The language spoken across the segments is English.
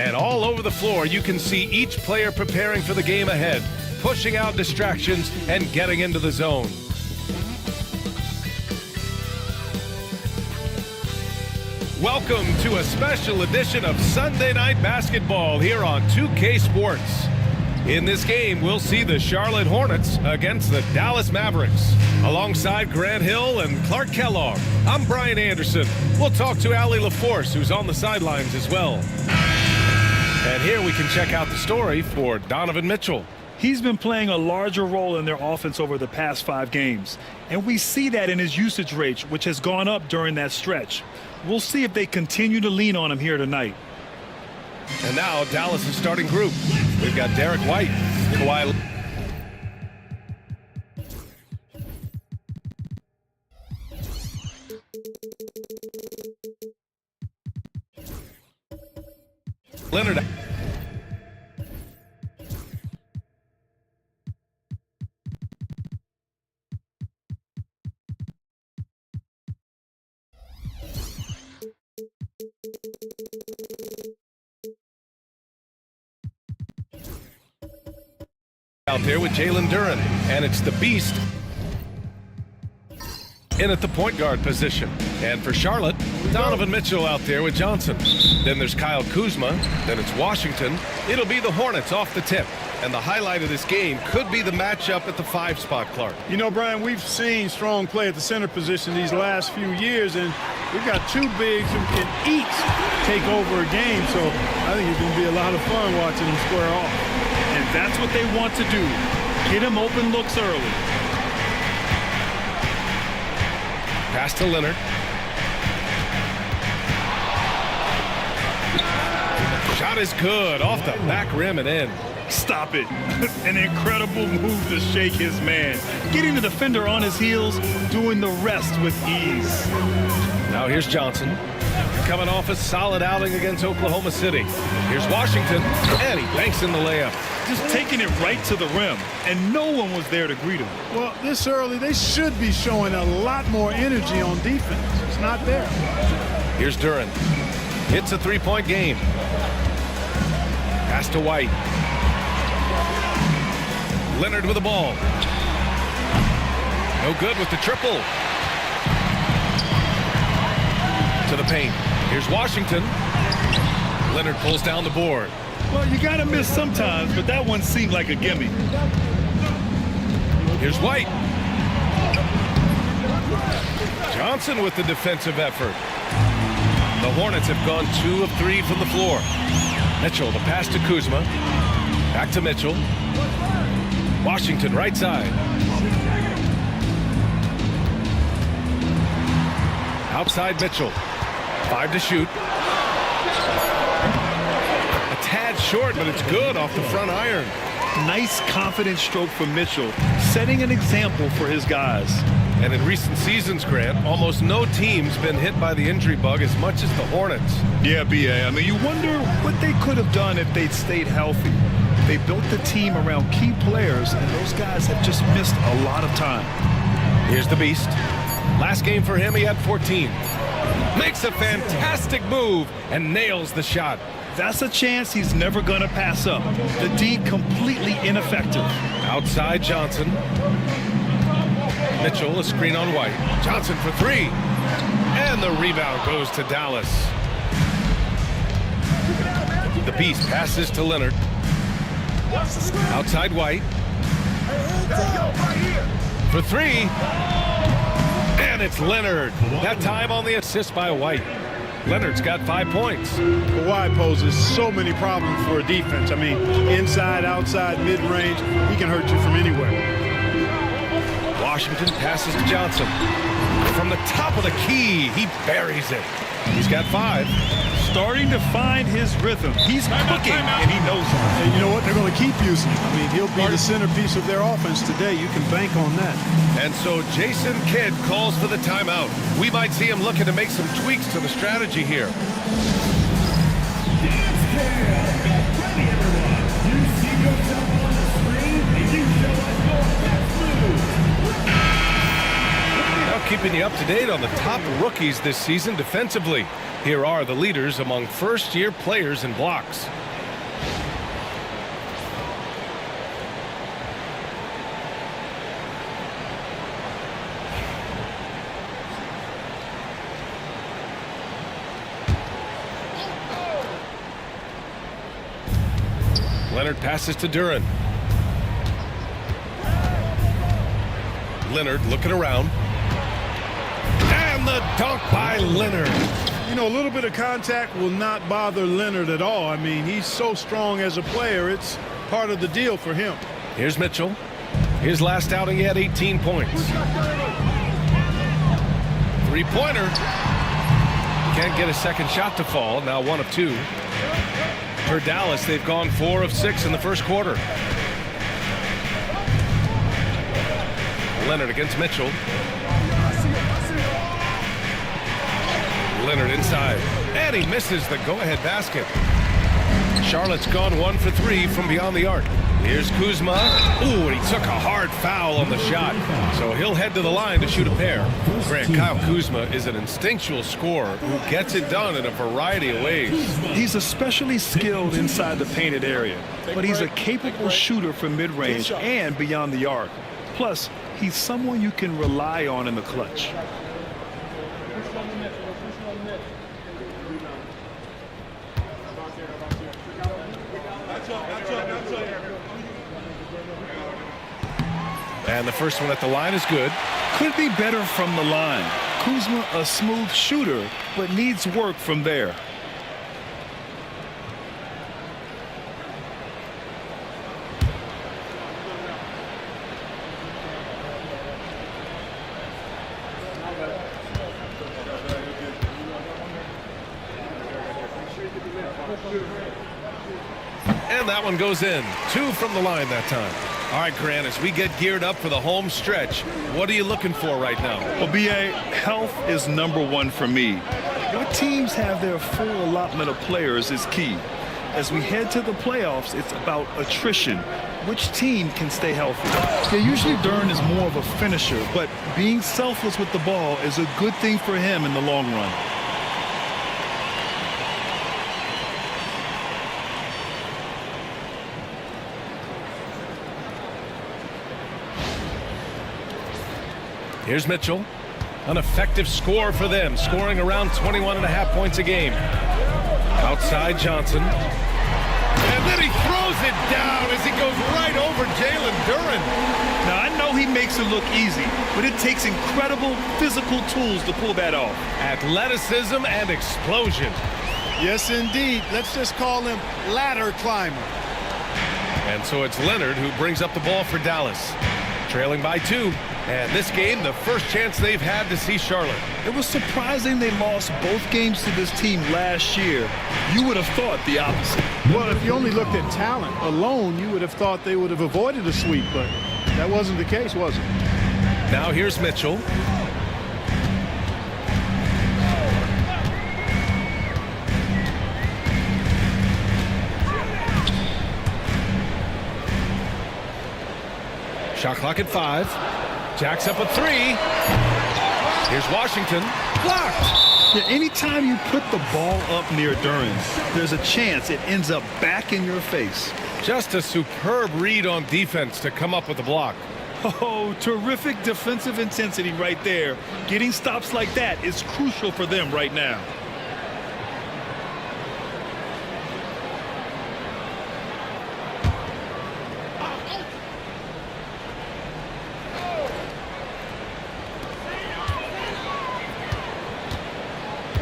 And all over the floor, you can see each player preparing for the game ahead, pushing out distractions and getting into the zone. Welcome to a special edition of Sunday Night Basketball here on 2K Sports. In this game, we'll see the Charlotte Hornets against the Dallas Mavericks. Alongside Grant Hill and Clark Kellogg, I'm Brian Anderson. We'll talk to Allie LaForce, who's on the sidelines as well. And here we can check out the story for Donovan Mitchell. He's been playing a larger role in their offense over the past 5 games. And we see that in his usage rate, which has gone up during that stretch. We'll see if they continue to lean on him here tonight. And now Dallas' starting group. We've got Derek White, Kawhi Leonard. Out there with Jalen Duren, and it's the Beast in at the point guard position. And for Charlotte, Donovan Mitchell out there with Johnson. Then there's Kyle Kuzma, then it's Washington. It'll be the Hornets off the tip. And the highlight of this game could be the matchup at the 5 spot, Clark. You know, Brian, we've seen strong play at the center position these last few years, and we've got 2 bigs who can each take over a game, so I think it's going to be a lot of fun watching them square off. And that's what they want to do. Get him open looks early. Pass to Leonard. Shot is good, off the back rim and in. Stop it. An incredible move to shake his man. Getting the defender on his heels, doing the rest with ease. Now here's Johnson. Coming off a solid outing against Oklahoma City. Here's Washington, and he banks in the layup. Just taking it right to the rim, and no one was there to greet him. Well, this early, they should be showing a lot more energy on defense. It's not there. Here's Duren. It's a 3-point game. Pass to White. Leonard with the ball. No good with the triple. To the paint. Here's Washington. Leonard pulls down the board. Well, you got to miss sometimes, but that one seemed like a gimme. Here's White. Johnson with the defensive effort. The Hornets have gone 2 of 3 from the floor. Mitchell, the pass to Kuzma. Back to Mitchell. Washington, right side. Outside Mitchell. 5 to shoot. A tad short, but it's good off the front iron. Nice confident stroke for Mitchell, setting an example for his guys. And in recent seasons, Grant, almost no team's been hit by the injury bug as much as the Hornets. Yeah, B.A. I mean, you wonder what they could have done if they'd stayed healthy. They built the team around key players, and those guys have just missed a lot of time. Here's the Beast. Last game for him, he had 14. Makes a fantastic move and nails the shot. That's a chance he's never going to pass up. The D completely ineffective. Outside Johnson. Mitchell, a screen on White. Johnson for 3. And the rebound goes to Dallas. The Beast passes to Leonard. Outside White. For 3. And it's Leonard. That time on the assist by White. Leonard's got 5 points. Kawhi poses so many problems for a defense. I mean, inside, outside, mid-range, he can hurt you from anywhere. Washington passes to Johnson. From the top of the key, he buries it. He's got 5. Starting to find his rhythm. He's cooking, and he knows it. And you know what? They're going to keep using him. I mean, he'll be the centerpiece of their offense today. You can bank on that. And so Jason Kidd calls for the timeout. We might see him looking to make some tweaks to the strategy here. keeping you up to date on the top rookies this season defensively. Here are the leaders among first-year players in blocks. Leonard passes to Duran. Leonard looking around. And the dunk by Leonard. You know, a little bit of contact will not bother Leonard at all. I mean, he's so strong as a player. It's part of the deal for him. Here's Mitchell. His last outing, he had 18 points. Three-pointer. Can't get a second shot to fall. Now 1 of 2. For Dallas, they've gone 4 of 6 in the first quarter. Leonard against Mitchell. Leonard inside. And he misses the go-ahead basket. Charlotte's gone 1 for 3 from beyond the arc. Here's Kuzma. Ooh, and he took a hard foul on the shot. So he'll head to the line to shoot a pair. Grant, Kyle Kuzma is an instinctual scorer who gets it done in a variety of ways. He's especially skilled inside the painted area, but he's a capable shooter from mid-range and beyond the arc. Plus, he's someone you can rely on in the clutch. And the first one at the line is good. Could be better from the line. Kuzma a smooth shooter, but needs work from there. And that one goes in. 2 from the line that time. All right, Grant, as we get geared up for the home stretch, what are you looking for right now? Well, B.A., health is #1 for me. What teams have their full allotment of players is key. As we head to the playoffs, it's about attrition. Which team can stay healthy? Yeah, usually Duran is more of a finisher, but being selfless with the ball is a good thing for him in the long run. Here's Mitchell. An effective score for them, scoring around 21.5 points a game. Outside Johnson. And then he throws it down as he goes right over Jalen Duran. Now, I know he makes it look easy, but it takes incredible physical tools to pull that off. Athleticism and explosion. Yes, indeed. Let's just call him ladder climber. And so it's Leonard who brings up the ball for Dallas. Trailing by 2. And this game, the first chance they've had to see Charlotte. It was surprising they lost both games to this team last year. You would have thought the opposite. Well, if you only looked at talent alone, you would have thought they would have avoided a sweep, but that wasn't the case, was it? Now here's Mitchell. Shot clock at 5. Jacks up a 3. Here's Washington. Blocked. Yeah, anytime you put the ball up near Duran, there's a chance it ends up back in your face. Just a superb read on defense to come up with the block. Oh, terrific defensive intensity right there. Getting stops like that is crucial for them right now.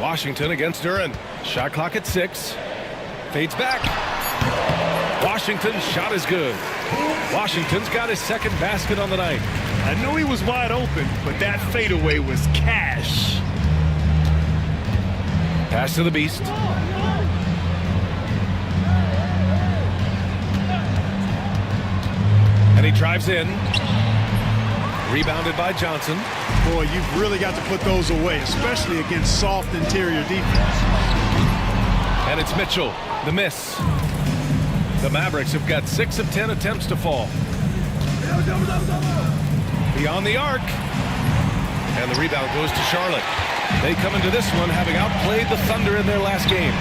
Washington against Duran. Shot clock at 6. Fades back. Washington's shot is good. Washington's got his second basket on the night. I know he was wide open, but that fadeaway was cash. Pass to the Beast. And he drives in. Rebounded by Johnson. Boy, you've really got to put those away, especially against soft interior defense. And it's Mitchell, the miss. The Mavericks have got 6 of 10 attempts to fall. Beyond the arc. And the rebound goes to Charlotte. They come into this one having outplayed the Thunder in their last game.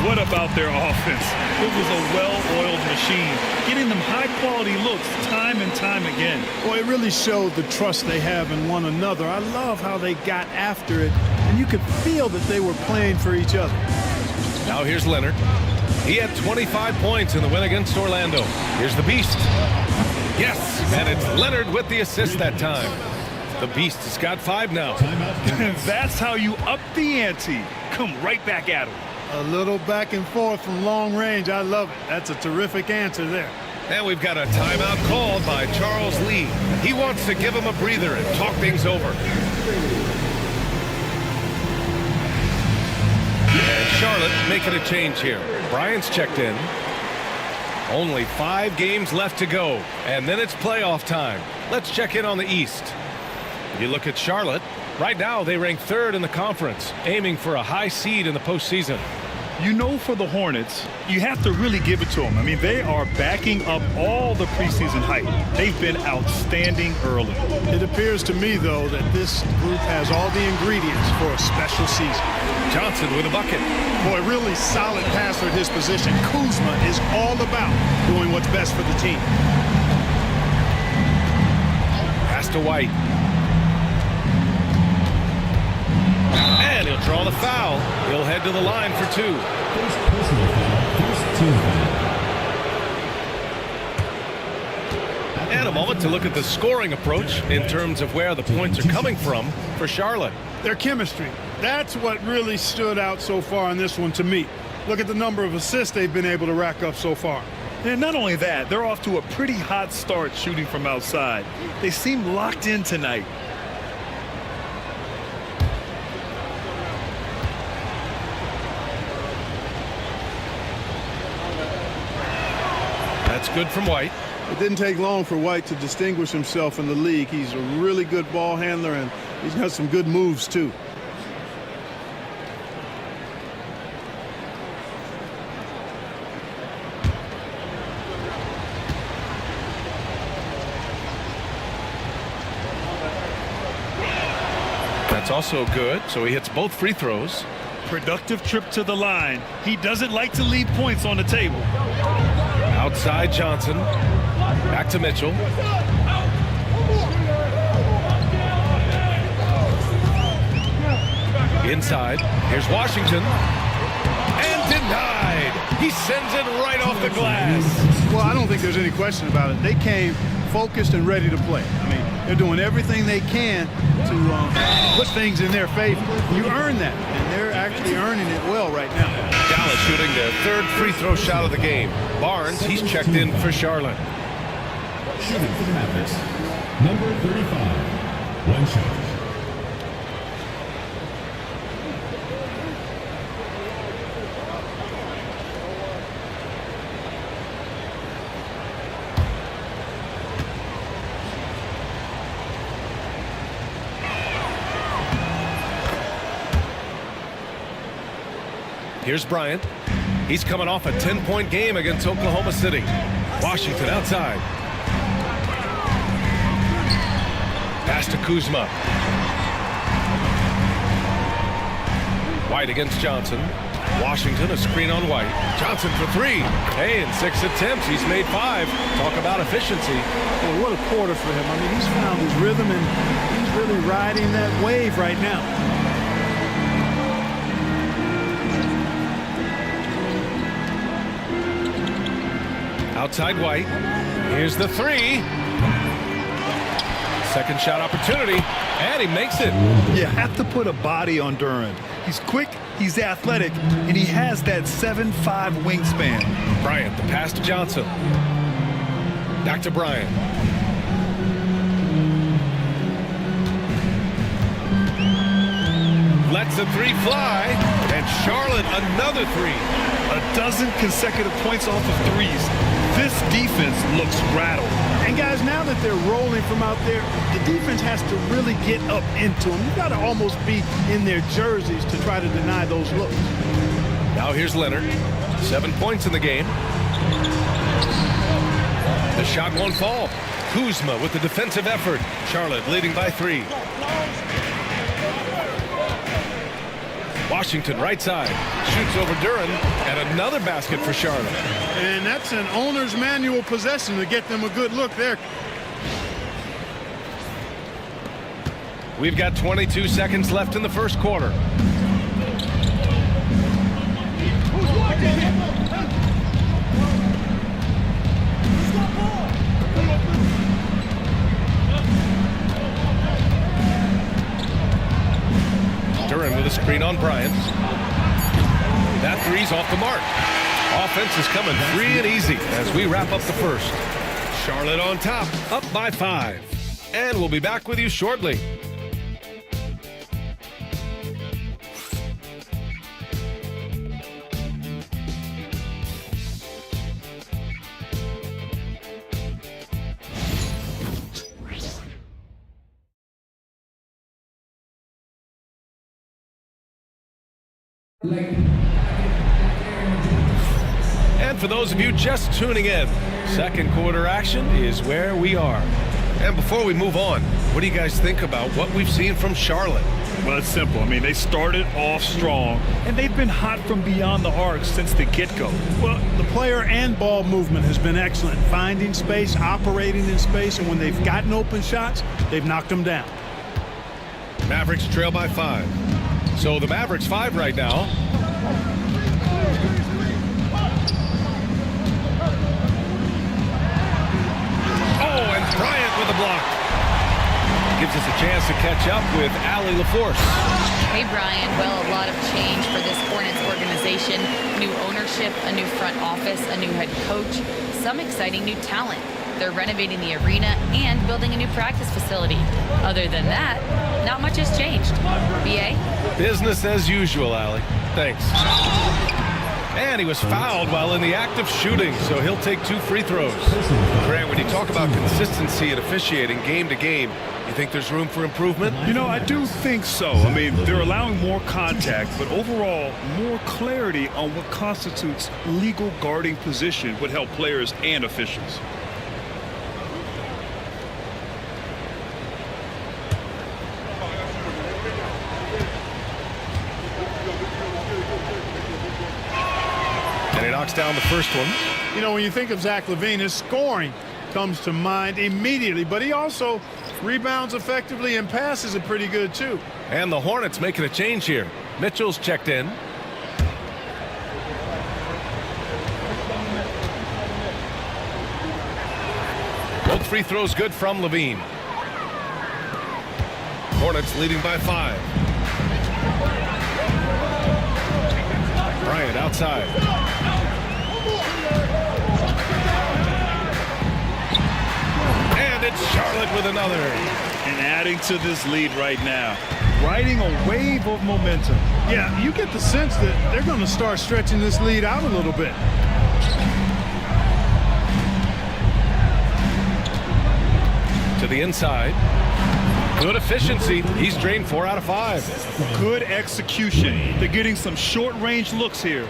What about their offense? It was a well-oiled machine, getting them high-quality looks time and time again. Boy, it really showed the trust they have in one another. I love how they got after it, and you could feel that they were playing for each other. Now here's Leonard. He had 25 points in the win against Orlando. Here's the Beast. Yes, and it's Leonard with the assist that time. The Beast has got 5 now. That's how you up the ante. Come right back at him. A little back and forth from long range. I love it. That's a terrific answer there. And we've got a timeout called by Charles Lee. He wants to give him a breather and talk things over. And Charlotte making a change here. Bryant's checked in. Only 5 games left to go, and then it's playoff time. Let's check in on the East. You look at Charlotte. Right now, they rank 3rd in the conference, aiming for a high seed in the postseason. You know, for the Hornets, you have to really give it to them. I mean, they are backing up all the preseason hype. They've been outstanding early. It appears to me, though, that this group has all the ingredients for a special season. Johnson with a bucket. Boy, really solid passer at his position. Kuzma is all about doing what's best for the team. Pass to White. And he'll draw the foul. He'll head to the line for 2. And a moment to look at the scoring approach in terms of where the points are coming from for Charlotte. Their chemistry. That's what really stood out so far in this one to me. Look at the number of assists they've been able to rack up so far. And not only that, they're off to a pretty hot start shooting from outside. They seem locked in tonight. That's good from White. It didn't take long for White to distinguish himself in the league. He's a really good ball handler, and he's got some good moves, too. That's also good, so he hits both free throws. Productive trip to the line. He doesn't like to leave points on the table. Outside Johnson. Back to Mitchell. Inside. Here's Washington. And denied. He sends it right off the glass. Well, I don't think there's any question about it. They came focused and ready to play. I mean, they're doing everything they can to put things in their favor. You earn that, and they're actually earning it well right now. Dallas shooting their 3rd free throw shot of the game. Barnes, he's checked in for Charlotte. Shooting for the Mavericks, number 35, 1 shot. Here's Bryant. He's coming off a 10-point game against Oklahoma City. Washington outside. Pass to Kuzma. White against Johnson. Washington, a screen on White. Johnson for 3. Hey, in 6 attempts, he's made 5. Talk about efficiency. Well, what a quarter for him. I mean, he's found his rhythm, and he's really riding that wave right now. Outside White. Here's the 3. Second shot opportunity, and he makes it. You have to put a body on Duran. He's quick, he's athletic, and he has that 7'5" wingspan. Bryant, the pass to Johnson. Back to Bryant. Lets the 3 fly, and Charlotte another 3. A dozen consecutive points off of threes. This defense looks rattled. And guys, now that they're rolling from out there, the defense has to really get up into them. You've got to almost be in their jerseys to try to deny those looks. Now here's Leonard. 7 points in the game. The shot won't fall. Kuzma with the defensive effort. Charlotte leading by 3. Washington right side. Shoots over Duran, and another basket for Charlotte. And that's an owner's manual possession to get them a good look there. We've got 22 seconds left in the first quarter. Duran with a screen on Bryant. That three's off the mark. Offense is coming free and easy as we wrap up the first. Charlotte on top, up by 5. And we'll be back with you shortly. And for those of you just tuning in, second quarter action is where we are. And before we move on, what do you guys think about what we've seen from Charlotte? Well, it's simple. I mean, they started off strong, and they've been hot from beyond the arc since the get-go. Well, the player and ball movement has been excellent. Finding space, operating in space, and when they've gotten open shots, they've knocked them down. Mavericks trail by 5. So the Mavericks 5 right now. Oh, and Bryant with a block. Gives us a chance to catch up with Allie LaForce. Hey, Brian. Well, a lot of change for this Hornets organization. New ownership, a new front office, a new head coach, some exciting new talent. They're renovating the arena and building a new practice facility. Other than that, not much has changed. BA? Business as usual, Allie. Thanks. And he was fouled while in the act of shooting, so he'll take 2 free throws. Grant, when you talk about consistency and officiating game to game, you think there's room for improvement? You know, I do think so. I mean, they're allowing more contact, but overall, more clarity on what constitutes legal guarding position would help players and officials. And he knocks down the first one. You know, when you think of Zach LaVine, his scoring comes to mind immediately, but he also rebounds effectively and passes it pretty good too. And the Hornets making a change here. Mitchell's checked in. Both free throws good from LaVine. Hornets leading by 5. Bryant outside. And it's Charlotte with another. And adding to this lead right now, riding a wave of momentum. Yeah, you get the sense that they're going to start stretching this lead out a little bit. To the inside. Good efficiency. He's drained 4 out of 5. Good execution. They're getting some short-range looks here.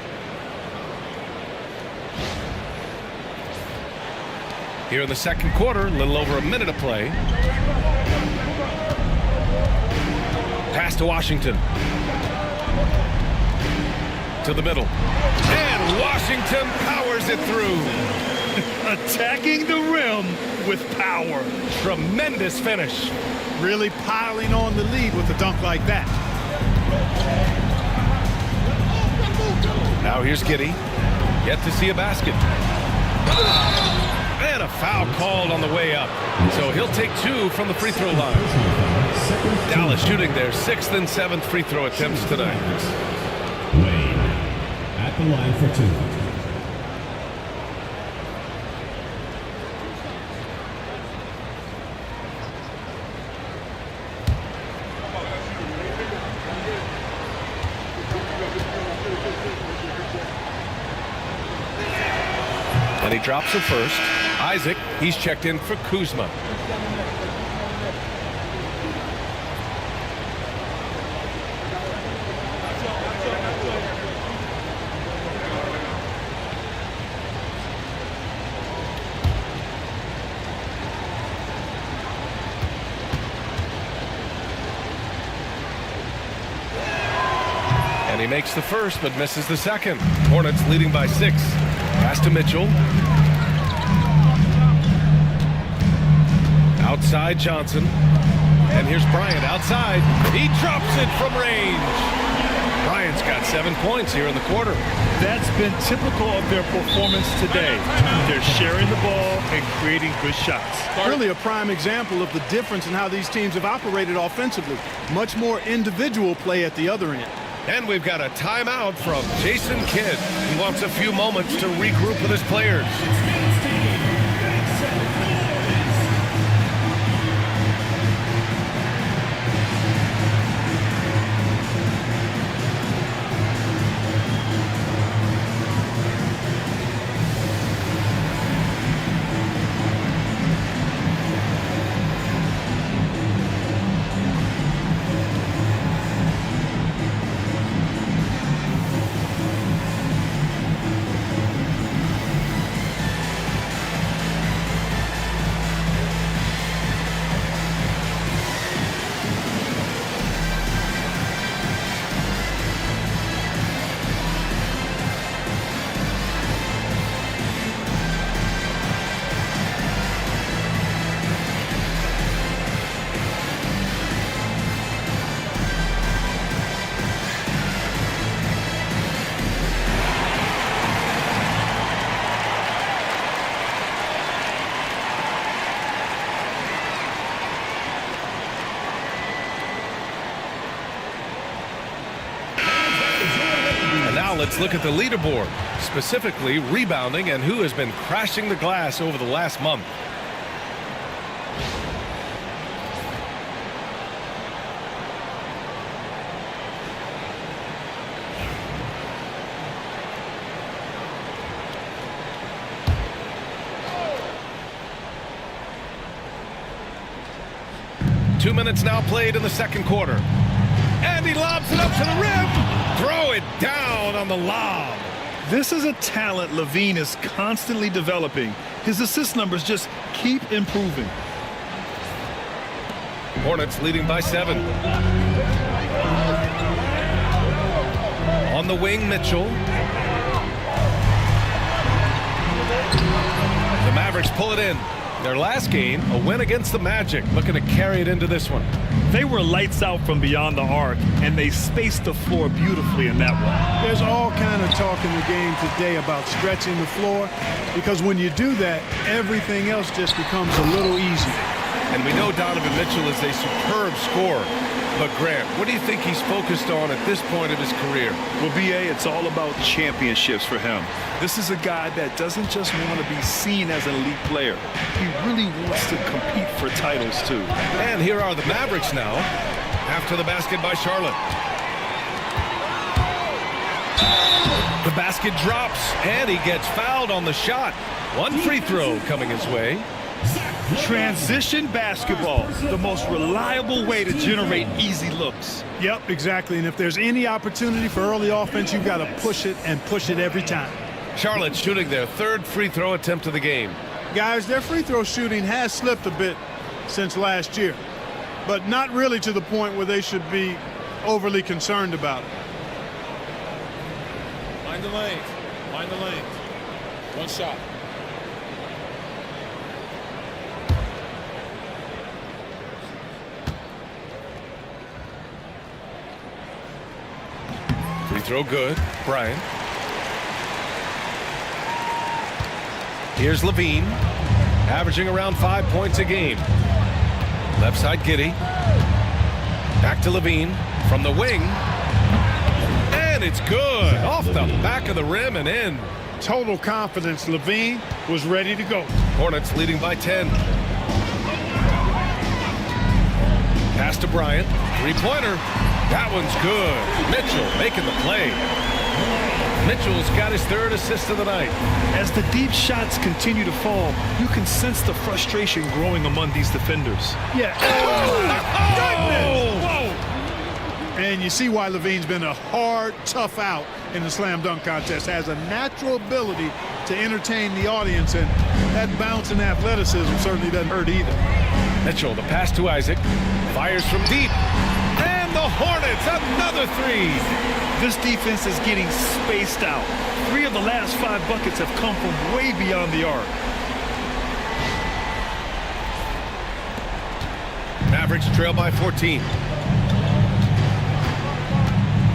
Here in the second quarter, a little over a minute of play. Pass to Washington. To the middle. And Washington powers it through. Attacking the rim with power. Tremendous finish. Really piling on the lead with a dunk like that. Now here's Giddey. Yet to see a basket. And a foul called on the way up. So he'll take 2 from the free throw line. Dallas shooting their 6th and 7th free throw attempts tonight. Wayne at the line for 2. And he drops it first. Isaac, he's checked in for Kuzma. And And he makes the first, but misses the second. Hornets leading by 6. Pass to Mitchell. Outside Johnson. And here's Bryant outside. He drops it from range. Bryant's got 7 points here in the quarter. That's been typical of their performance today. They're sharing the ball and creating good shots. Really a prime example of the difference in how these teams have operated offensively. Much more individual play at the other end. And we've got a timeout from Jason Kidd. He wants a few moments to regroup with his players. Let's look at the leaderboard, specifically rebounding and who has been crashing the glass over the last month. Two minutes now played in the second quarter. And he lobs it up to the rim. Throw it down on the lob. This is a talent LaVine is constantly developing. His assist numbers just keep improving. Hornets leading by 7. On the wing, Mitchell. The Mavericks pull it in. Their last game, a win against the Magic, looking to carry it into this one. They were lights out from beyond the arc, and they spaced the floor beautifully in that one. There's all kind of talk in the game today about stretching the floor, because when you do that, everything else just becomes a little easier. And we know Donovan Mitchell is a superb scorer. But Grant, what do you think he's focused on at this point of his career? Well, B.A., it's all about championships for him. This is a guy that doesn't just want to be seen as an elite player. He really wants to compete for titles, too. And here are the Mavericks now, after the basket by Charlotte. The basket drops, and he gets fouled on the shot. One free throw coming his way. Transition basketball, the most reliable way to generate easy looks. Yep, exactly. And if there's any opportunity for early offense, you've got to push it and push it every time. Charlotte shooting their third free throw attempt of the game. Guys, their free throw shooting has slipped a bit since last year, but not really to the point where they should be overly concerned about it. Mind the lanes. Mind the lanes. One shot. Free throw good. Bryant. Here's LaVine, averaging around 5 points a game. Left side Giddey. Back to LaVine from the wing. And it's good. Off the back of the rim and in. Total confidence. LaVine was ready to go. Hornets leading by 10. Pass to Bryant. Three-pointer. That one's good. Mitchell making the play. Mitchell's got his third assist of the night. As the deep shots continue to fall, you can sense the frustration growing among these defenders. Yeah. Oh, Whoa. And you see why LaVine's been a hard, tough out in the slam dunk contest. Has a natural ability to entertain the audience, and that bounce and athleticism certainly doesn't hurt either. Mitchell, the pass to Isaac. Fires from deep. And the Hornets, another three. This defense is getting spaced out. 3 of the last 5 buckets have come from way beyond the arc. Mavericks trail by 14.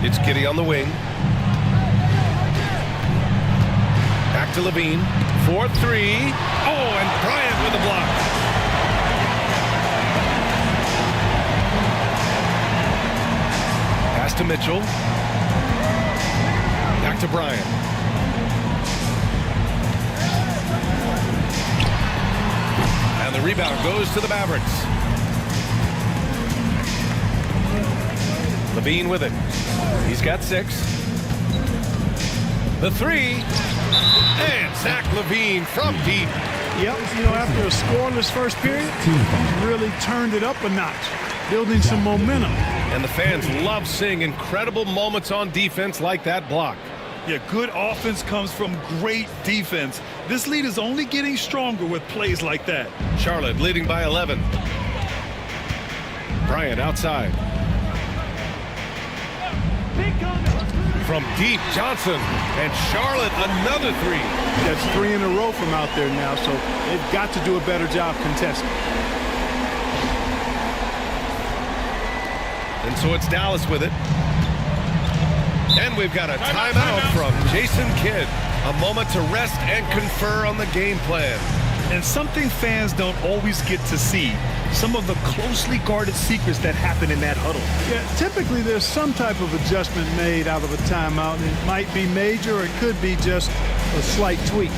It's Giddey on the wing. Back to Levine. 4-3. Oh, and Bryant with the block. Pass to Mitchell. Back to Bryant. And the rebound goes to the Mavericks. Levine with it. He's got 6. The 3. And Zach Levine from deep. Yep, you know, after a scoreless first period, he's really turned it up a notch, building some momentum. And the fans love seeing incredible moments on defense like that block. Yeah, good offense comes from great defense. This lead is only getting stronger with plays like that. Charlotte leading by 11. Bryant outside. From deep, Johnson. And Charlotte another 3. That's 3 in a row from out there now, so they've got to do a better job contesting. And so it's Dallas with it. And we've got a timeout from Jason Kidd. A moment to rest and confer on the game plan. And something fans don't always get to see. Some of the closely guarded secrets that happen in that huddle. Yeah, typically there's some type of adjustment made out of a timeout. It might be major or it could be just a slight tweak.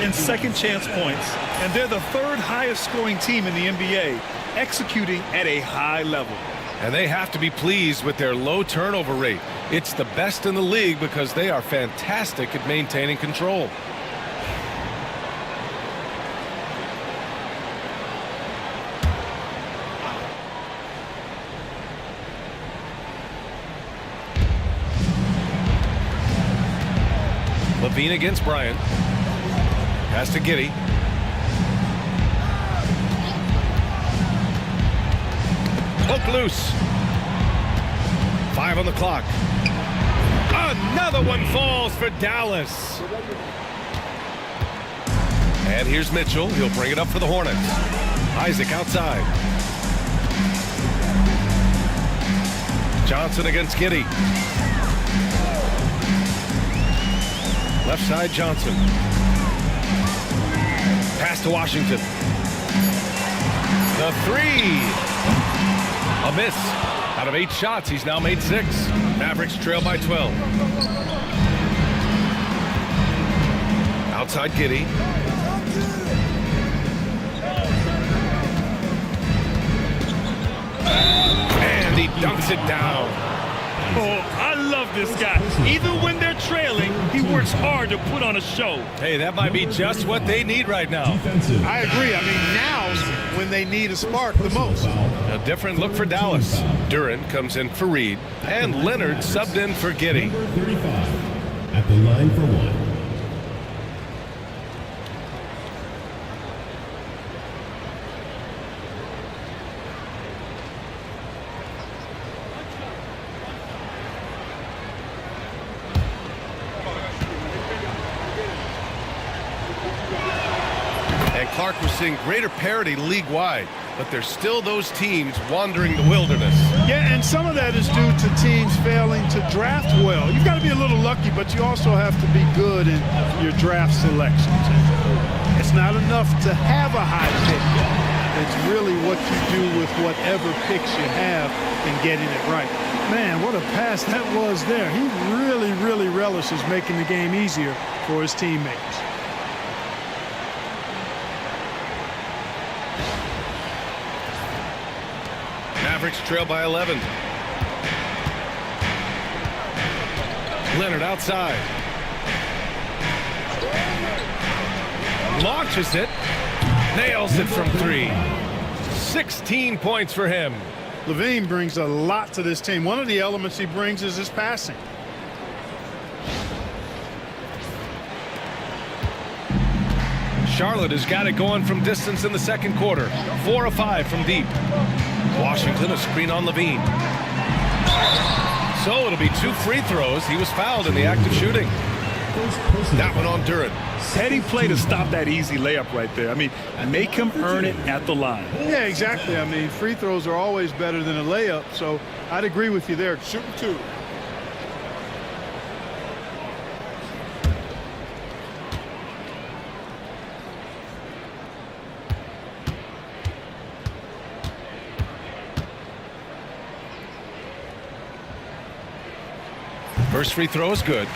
And second chance points, and they're the 3rd highest scoring team in the NBA, executing at a high level. And they have to be pleased with their low turnover rate. It's the best in the league because they are fantastic at maintaining control. Levine against Bryant. Pass to Giddey. Poke loose. 5 on the clock. Another one falls for Dallas. And here's Mitchell. He'll bring it up for the Hornets. Isaac outside. Johnson against Giddey. Left side, Johnson. Pass to Washington. The 3. A miss. Out of 8 shots, he's now made 6. Mavericks trail by 12. Outside Giddey. And he dunks it down. Oh, I love this guy. Even when they're trailing, he works hard to put on a show. Hey, that might be just what they need right now. I agree. I mean, now's when they need a spark the most. A different look for Dallas. Duran comes in for Reed, and Leonard subbed in for Giddey. Number 35 at the line for 1. Clark, we're seeing greater parity league-wide, but there's still those teams wandering the wilderness. Yeah, and some of that is due to teams failing to draft well. You've got to be a little lucky, but you also have to be good in your draft selections. It's not enough to have a high pick. It's really what you do with whatever picks you have and getting it right. Man, what a pass that was there. He really, really relishes making the game easier for his teammates. Mavericks trail by 11. Leonard outside. Launches it. Nails it from 3. 16 points for him. LaVine brings a lot to this team. One of the elements he brings is his passing. Charlotte has got it going from distance in the second quarter. 4 of 5 from deep. Washington a screen on LaVine. So it'll be 2 free throws. He was fouled in the act of shooting. That one on Duran. Heady play to stop that easy layup right there. I mean, make him earn it at the line. Yeah, exactly. I mean, free throws are always better than a layup, so I'd agree with you there. Shooting 2. First free throw is good.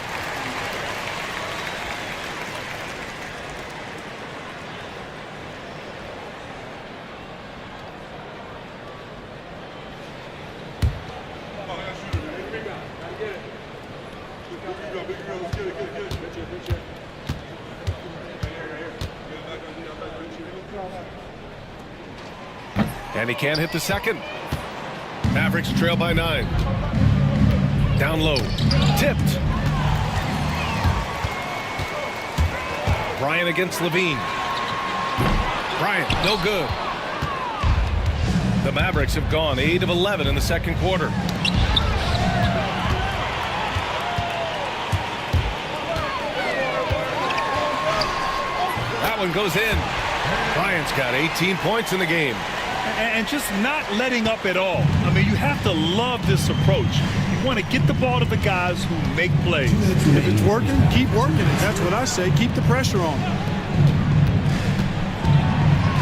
And he can't hit the second. Mavericks trail by 9. Down low. Tipped. Bryant against LaVine. Bryant, no good. The Mavericks have gone 8 of 11 in the second quarter. That one goes in. Bryant's got 18 points in the game. And just not letting up at all. I mean, you have to love this approach. You want to get the ball to the guys who make plays. If it's working, keep working it. That's what I say. Keep the pressure on.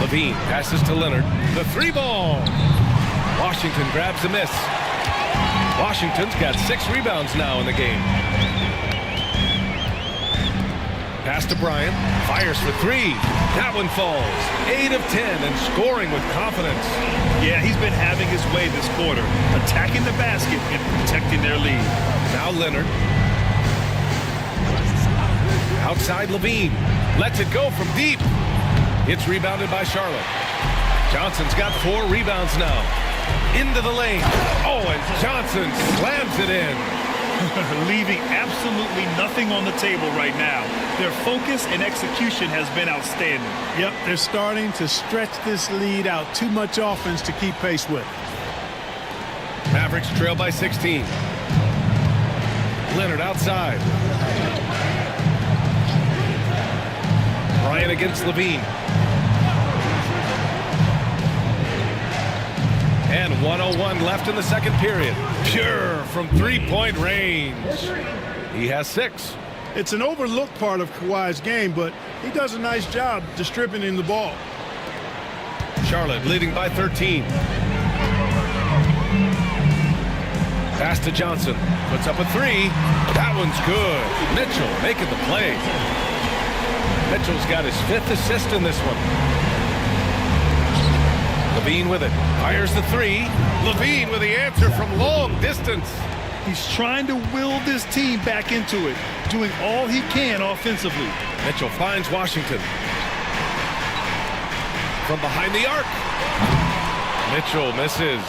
LaVine passes to Leonard. The 3-ball. Washington grabs the miss. Washington's got 6 rebounds now in the game. Pass to Bryant. Fires for 3. That one falls. 8 of 10 and scoring with confidence. Yeah, he's been having his way this quarter, attacking the basket and protecting their lead. Now Leonard. Outside LaVine. Lets it go from deep. It's rebounded by Charlotte. Johnson's got 4 rebounds now. Into the lane. Oh, and Johnson slams it in. Leaving absolutely nothing on the table right now. Their focus and execution has been outstanding. Yep, they're starting to stretch this lead out. Too much offense to keep pace with. Mavericks trail by 16. Leonard outside. Bryant against LaVine. And 1:01 left in the second period. Pure from 3-point range. He has 6. It's an overlooked part of Kawhi's game, but he does a nice job distributing the ball. Charlotte leading by 13. Pass to Johnson. Puts up a 3. That one's good. Mitchell making the play. Mitchell's got his 5th assist in this one. LaVine with it. Fires the 3. LaVine with the answer from long distance. He's trying to will this team back into it, doing all he can offensively. Mitchell finds Washington. From behind the arc. Mitchell misses.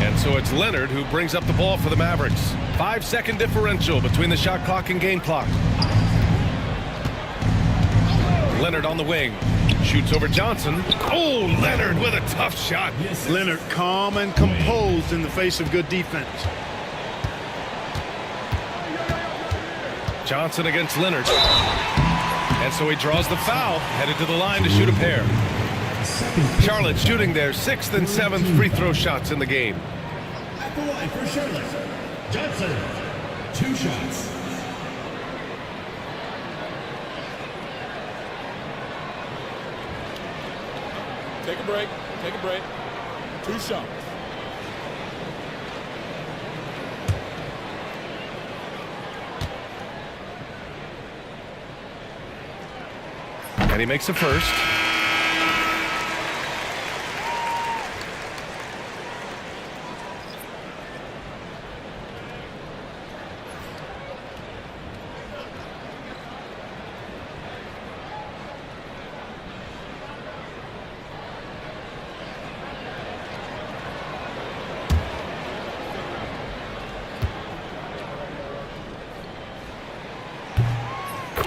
And so it's Leonard who brings up the ball for the Mavericks. 5-second differential between the shot clock and game clock. Leonard on the wing. Shoots over Johnson. Oh, Leonard with a tough shot. Leonard calm and composed in the face of good defense. Johnson against Leonard. And so he draws the foul, headed to the line to shoot a pair. Charlotte shooting their 6th and 7th free throw shots in the game. At the line for Charlotte, Johnson, 2 shots. Take a break. Take a break. 2 shots. And he makes a first.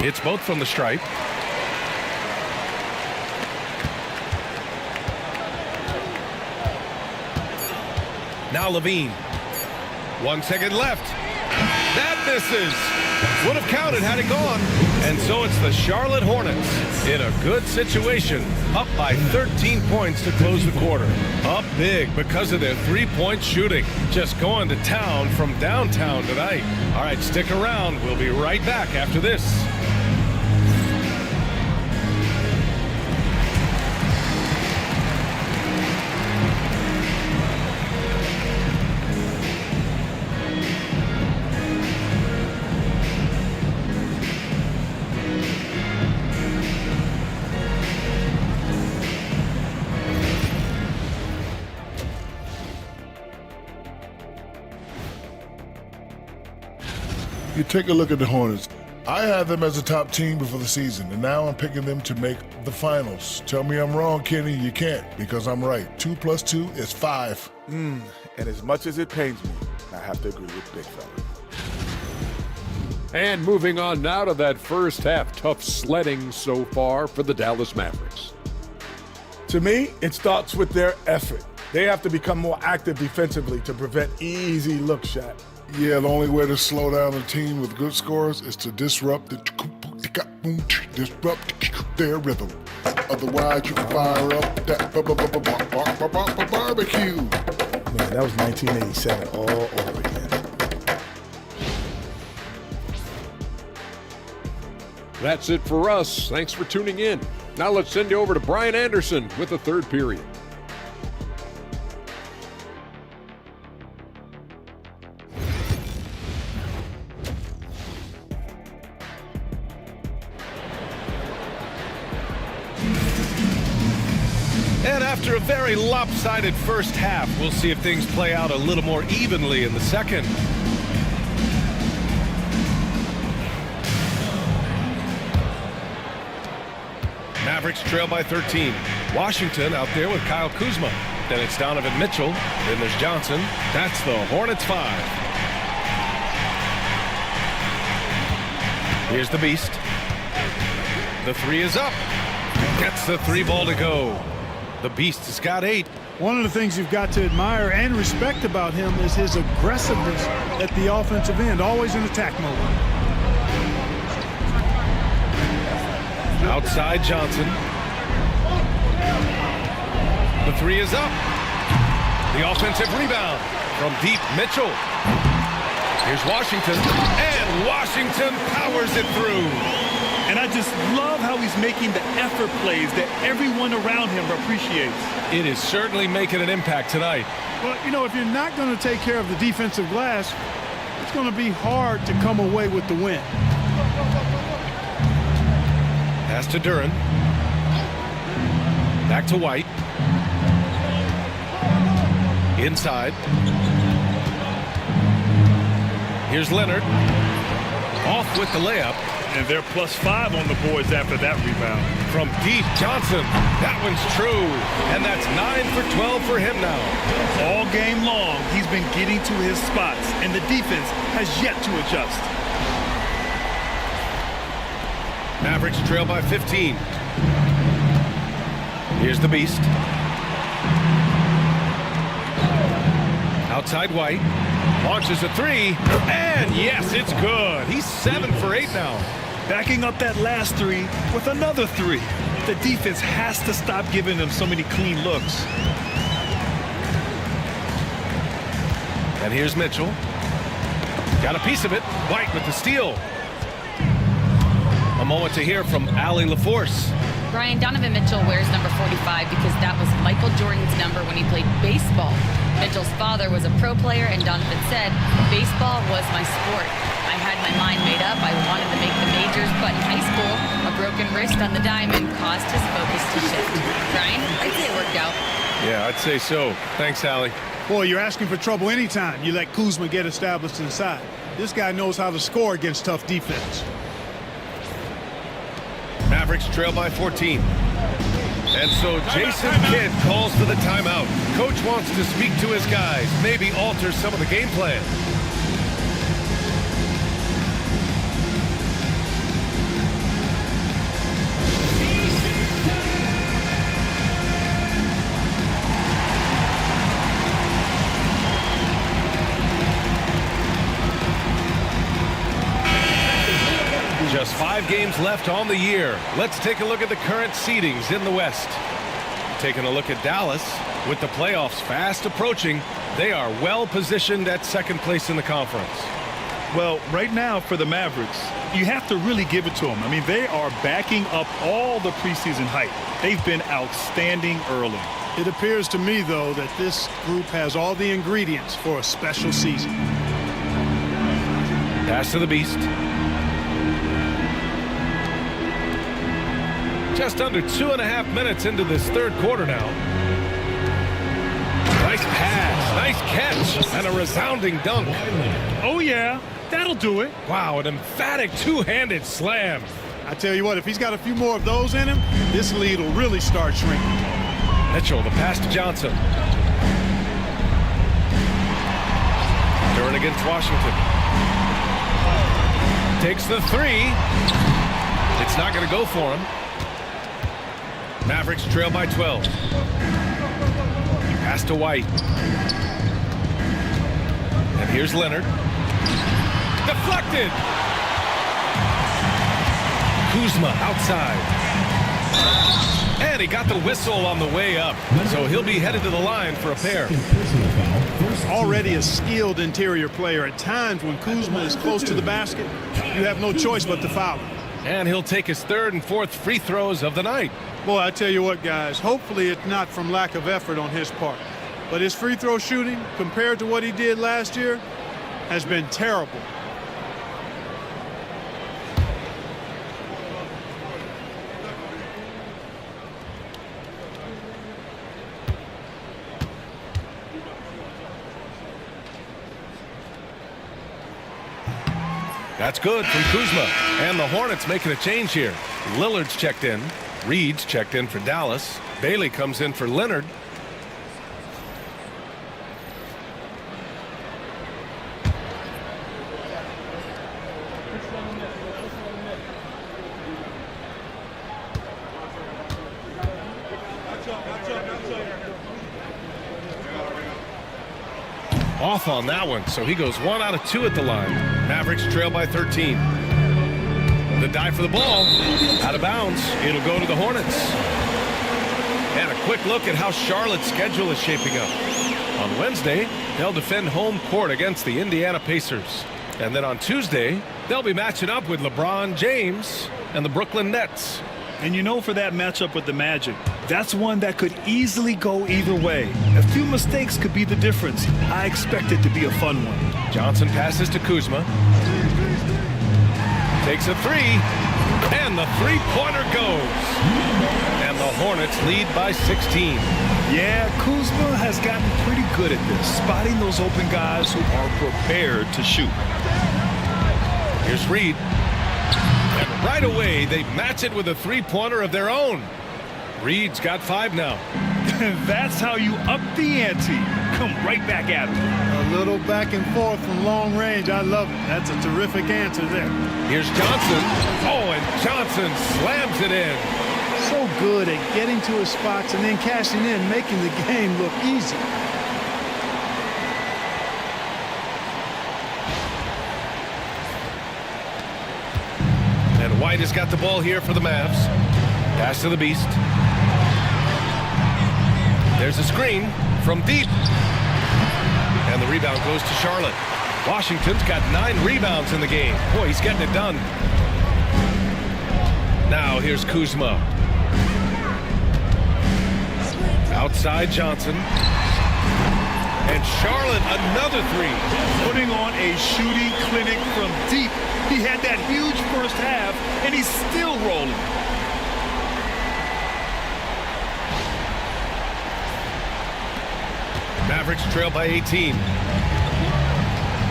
It's both from the stripe. Now Levine. 1 second left. That misses. Would have counted had it gone. And so it's the Charlotte Hornets in a good situation. Up by 13 points to close the quarter. Up big because of their three-point shooting. Just going to town from downtown tonight. All right, stick around. We'll be right back after this. You take a look at the Hornets. I had them as a top team before the season, and now I'm picking them to make the finals. Tell me I'm wrong, Kenny. You can't, because I'm right. 2 + 2 is 5. And as much as it pains me, I have to agree with Big Fella. And moving on now to that first half, tough sledding so far for the Dallas Mavericks. To me, it starts with their effort. They have to become more active defensively to prevent easy look shots. Yeah, the only way to slow down a team with good scores is to disrupt their rhythm. Otherwise, you can fire up that barbecue. Man, that was 1987 all over again. That's it for us. Thanks for tuning in. Now let's send you over to Brian Anderson with the third period. And after a very lopsided first half, we'll see if things play out a little more evenly in the second. Mavericks trail by 13. Washington out there with Kyle Kuzma. Then it's Donovan Mitchell. Then there's Johnson. That's the Hornets 5. Here's the Beast. The 3 is up. Gets the 3 ball to go. The Beast has got 8. One of the things you've got to admire and respect about him is his aggressiveness at the offensive end, always in attack mode. Outside Johnson. The 3 is up. The offensive rebound from deep Mitchell. Here's Washington, and Washington powers it through. And I just love how he's making the effort plays that everyone around him appreciates. It is certainly making an impact tonight. Well, you know, if you're not going to take care of the defensive glass, it's going to be hard to come away with the win. Pass to Duran. Back to White. Inside. Here's Leonard. Off with the layup. And they're +5 on the boards after that rebound. From deep, Johnson. That one's true. And that's 9 for 12 for him now. All game long, he's been getting to his spots, and the defense has yet to adjust. Mavericks trail by 15. Here's the Beast. Outside White. Launches a 3. And yes, it's good. He's 7 for 8 now. backing up that last three with another three. The defense has to stop giving them so many clean looks. And here's Mitchell. Got a piece of it. White with the steal. A moment to hear from Allie LaForce. Brian, Donovan Mitchell wears number 45 because that was Michael Jordan's number when he played baseball. Mitchell's father was a pro player, and Donovan said, baseball was my sport. I had my mind made up. I wanted to make the majors, but in high school, a broken wrist on the diamond caused his focus to shift. Brian, I'd say it worked out. Yeah, I'd say so. Thanks, Allie. Boy, you're asking for trouble anytime you let Kuzma get established inside. This guy knows how to score against tough defense. Mavericks trail by 14. And so Jason Kidd calls for the timeout. Coach wants to speak to his guys, maybe alter some of the game plan. Just 5 games left on the year. Let's take a look at the current seedings in the West. Taking a look at Dallas. With the playoffs fast approaching, they are well positioned at second place in the conference. Well, right now for the Mavericks, you have to really give it to them. I mean, they are backing up all the preseason hype. They've been outstanding early. It appears to me, though, that this group has all the ingredients for a special season. Pass to the Beast. Just under 2.5 minutes into this third quarter now. Nice pass, nice catch, and a resounding dunk. Oh, yeah, that'll do it. Wow, an emphatic two-handed slam. I tell you what, if he's got a few more of those in him, this lead will really start shrinking. Mitchell, the pass to Johnson. Duran against Washington. Takes the three. It's not going to go for him. Mavericks trail by 12. Pass to White. And here's Leonard. Deflected. Kuzma outside. And he got the whistle on the way up. So he'll be headed to the line for a pair. Already a skilled interior player. At times when Kuzma is close to the basket, you have no choice but to foul him. And he'll take his third and fourth free throws of the night. Boy, I tell you what, guys, hopefully it's not from lack of effort on his part. But his free throw shooting, compared to what he did last year, has been terrible. That's good from Kuzma. And the Hornets making a change here. Lillard's checked in. Reed's checked in for Dallas. Bailey comes in for Leonard. Off on that one, so he goes 1 out of 2 at the line. Mavericks trail by 13. The dive for the ball, out of bounds. It'll go to the Hornets. And a quick look at how Charlotte's schedule is shaping up. On Wednesday, they'll defend home court against the Indiana Pacers. And then on Tuesday, they'll be matching up with LeBron James and the Brooklyn Nets. And you know, for that matchup with the Magic, that's one that could easily go either way. A few mistakes could be the difference. I expect it to be a fun one. Johnson passes to Kuzma. Takes a three. And the three-pointer goes. And the Hornets lead by 16. Yeah, Kuzma has gotten pretty good at this, spotting those open guys who are prepared to shoot. Here's Reed. And right away, they match it with a three-pointer of their own. Reed's got 5 now. That's how you up the ante. Come right back at him. A little back and forth from long range. I love it. That's a terrific answer there. Here's Johnson. Oh, and Johnson slams it in. So good at getting to his spots and then cashing in, making the game look easy. And White has got the ball here for the Mavs. Pass to the Beast. There's a screen from deep. And the rebound goes to Charlotte. Washington's got 9 rebounds in the game. Boy, he's getting it done. Now here's Kuzma. Outside Johnson. And Charlotte, another 3. Putting on a shooting clinic from deep. He had that huge first half, and he's still rolling. Mavericks trail by 18.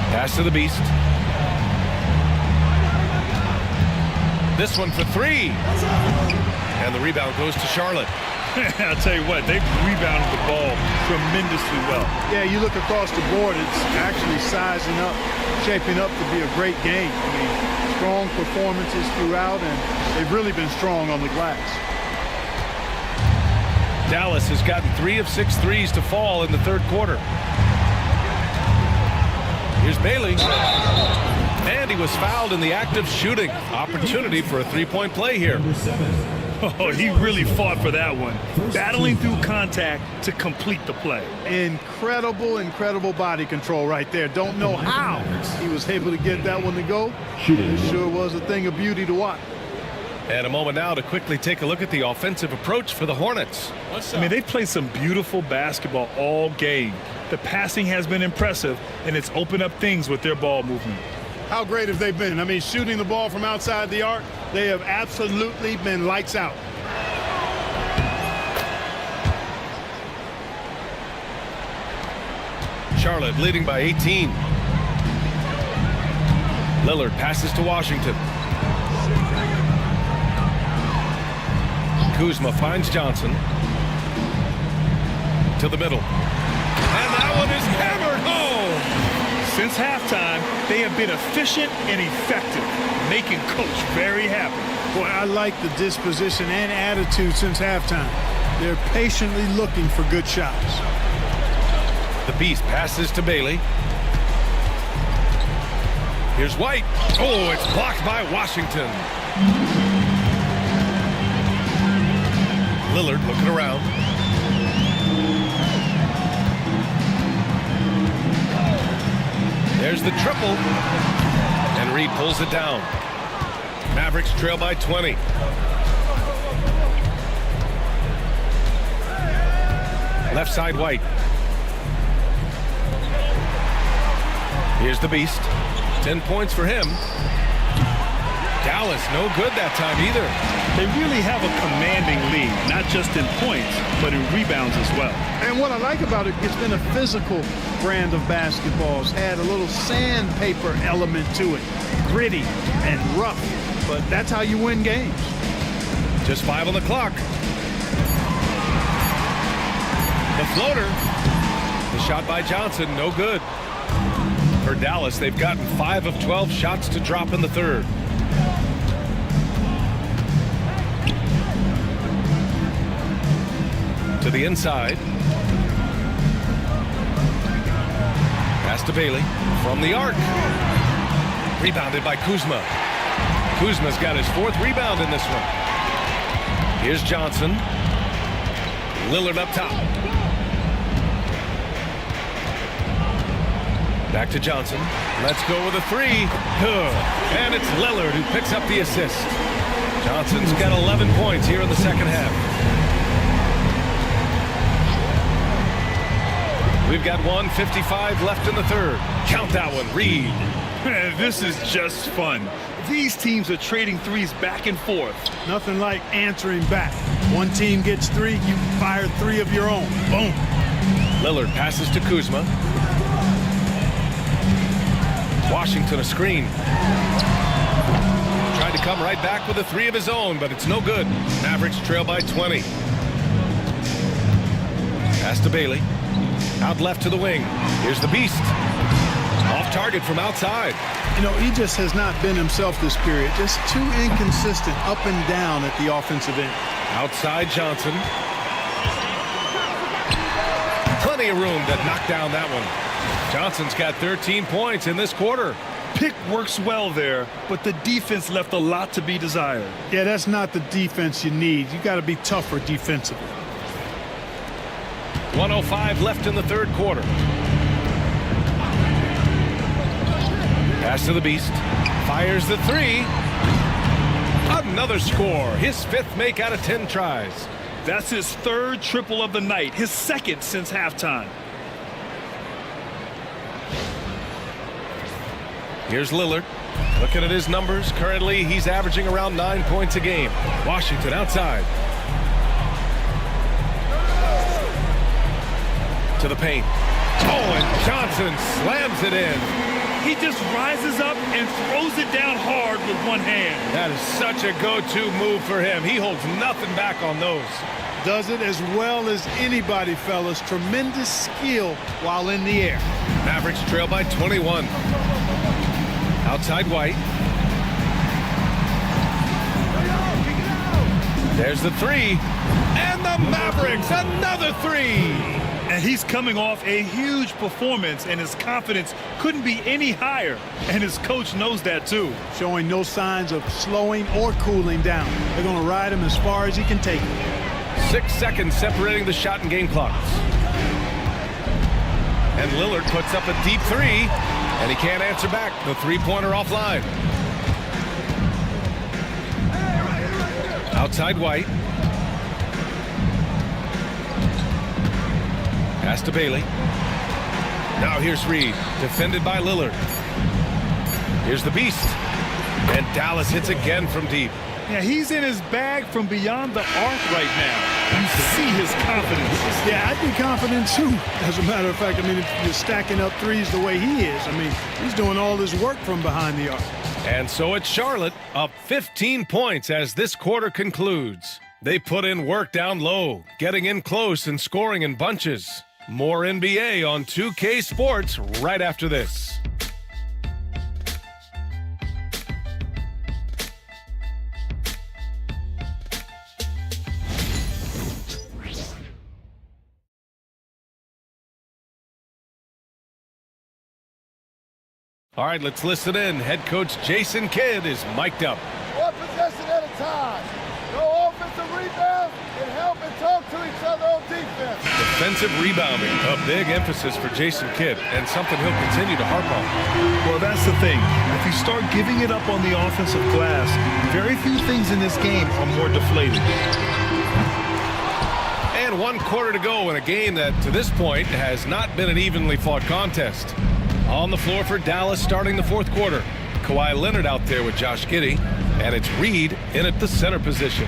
Pass to the Beast. This one for 3. And the rebound goes to Charlotte. I'll tell you what, they've rebounded the ball tremendously well. Yeah, you look across the board, it's actually sizing up, shaping up to be a great game. I mean, strong performances throughout, and they've really been strong on the glass. Dallas has gotten 3 of 6 threes to fall in the third quarter. Here's Bailey. And he was fouled in the act of shooting. Opportunity for a 3-point play here. Oh, he really fought for that one. Battling through contact to complete the play. Incredible body control right there. Don't know how he was able to get that one to go. It sure was a thing of beauty to watch. And a moment now to quickly take a look at the offensive approach for the Hornets. I mean, they've played some beautiful basketball all game. The passing has been impressive, and it's opened up things with their ball movement. How great have they been? I mean, shooting the ball from outside the arc, they have absolutely been lights out. Charlotte leading by 18. Lillard passes to Washington. Kuzma finds Johnson. To the middle. And that one is hammered home. Since halftime, they have been efficient and effective, making Coach very happy. Boy, I like the disposition and attitude since halftime. They're patiently looking for good shots. The Beast passes to Bailey. Here's White. Oh, it's blocked by Washington. Lillard looking around. There's the triple. And Reed pulls it down. Mavericks trail by 20. Left side White. Here's the Beast. 10 points for him. Dallas no good that time either. They really have a commanding lead, not just in points, but in rebounds as well. And what I like about it, it's been a physical brand of basketball. It's had a little sandpaper element to it. Gritty and rough, but that's how you win games. Just 5 on the clock. The floater. The shot by Johnson, no good. For Dallas, they've gotten 5 of 12 shots to drop in the third. To the inside. Pass to Bailey. From the arc. Rebounded by Kuzma. Kuzma's got his 4th rebound in this one. Here's Johnson. Lillard up top. Back to Johnson. Let's go with a 3. And it's Lillard who picks up the assist. Johnson's got 11 points here in the second half. We've got 1:55 left in the third. Count that one, Reed. This is just fun. These teams are trading threes back and forth. Nothing like answering back. One team gets 3, you fire 3 of your own. Boom. Lillard passes to Kuzma. Washington a screen. Tried to come right back with a 3 of his own, but it's no good. Mavericks trail by 20. Pass to Bailey. Out left to the wing. Here's the Beast. Off target from outside. You know, he just has not been himself this period. Just too inconsistent up and down at the offensive end. Outside Johnson. Plenty of room to knock down that one. Johnson's got 13 points in this quarter. pick works well there, but the defense left a lot to be desired. Yeah, that's not the defense you need. You got to be tougher defensively. 1:05 left in the third quarter. Pass to the Beast. Fires the three. Another score. His fifth make out of 10 tries. That's his third triple of the night, his second since halftime. Here's Lillard. Looking at his numbers, currently he's averaging around 9 points a game. Washington outside. To the paint. Oh, and Johnson slams it in. He just rises up and throws it down hard with one hand. That is such a go-to move for him. He holds nothing back on those. Does it as well as anybody, fellas. Tremendous skill while in the air. Mavericks trail by 21. Outside White. There's the three. And the Mavericks, another three. And he's coming off a huge performance, and his confidence couldn't be any higher. And his coach knows that, too. Showing no signs of slowing or cooling down. They're going to ride him as far as he can take it. 6 seconds separating the shot and game clocks. And Lillard puts up a deep three, and he can't answer back. The three-pointer offline. Outside White. Pass to Bailey. Now here's Reed, defended by Lillard. Here's the Beast. And Dallas hits again from deep. Yeah, he's in his bag from beyond the arc right now. You see his confidence. Yeah, I'd be confident too. As a matter of fact, I mean, if you're stacking up threes the way he is, I mean, he's doing all this work from behind the arc. And so it's Charlotte up 15 points as this quarter concludes. They put in work down low, getting in close and scoring in bunches. More NBA on 2K Sports right after this. All right, let's listen in. Head coach Jason Kidd is mic'd up. One possession at a time. No offensive rebounds and help and talk to each other on defense. Defensive rebounding, a big emphasis for Jason Kidd, and something he'll continue to harp on. Well, that's the thing. If you start giving it up on the offensive glass, very few things in this game are more deflating. And 1 quarter to go in a game that, to this point, has not been an evenly fought contest. On the floor for Dallas starting the fourth quarter. Kawhi Leonard out there with Josh Giddey, and it's Reed in at the center position.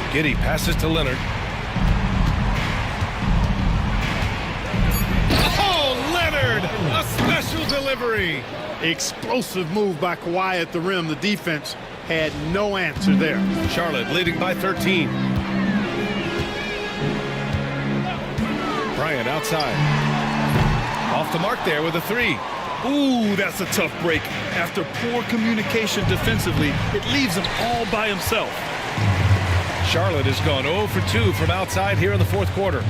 Giddey passes to Leonard. Oh, Leonard! A special delivery! Explosive move by Kawhi at the rim. The defense had no answer there. Charlotte leading by 13. Bryant outside. Off the mark there with a three. Ooh, that's a tough break. After poor communication defensively, it leaves him all by himself. Charlotte has gone 0 for 2 from outside here in the fourth quarter.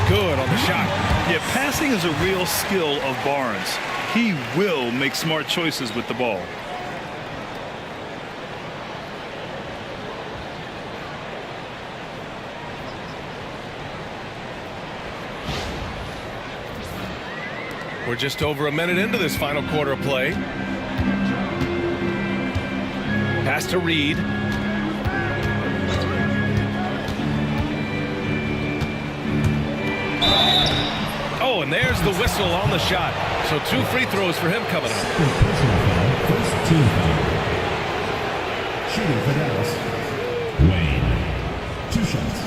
Good on the shot. Yeah, passing is a real skill of Barnes. He will make smart choices with the ball. We're just over a minute into this final quarter of play. Pass to Reed. Oh, and there's the whistle on the shot. So 2 free throws for him coming up. First team foul. Shooting for Dallas. Wayne. 2 shots.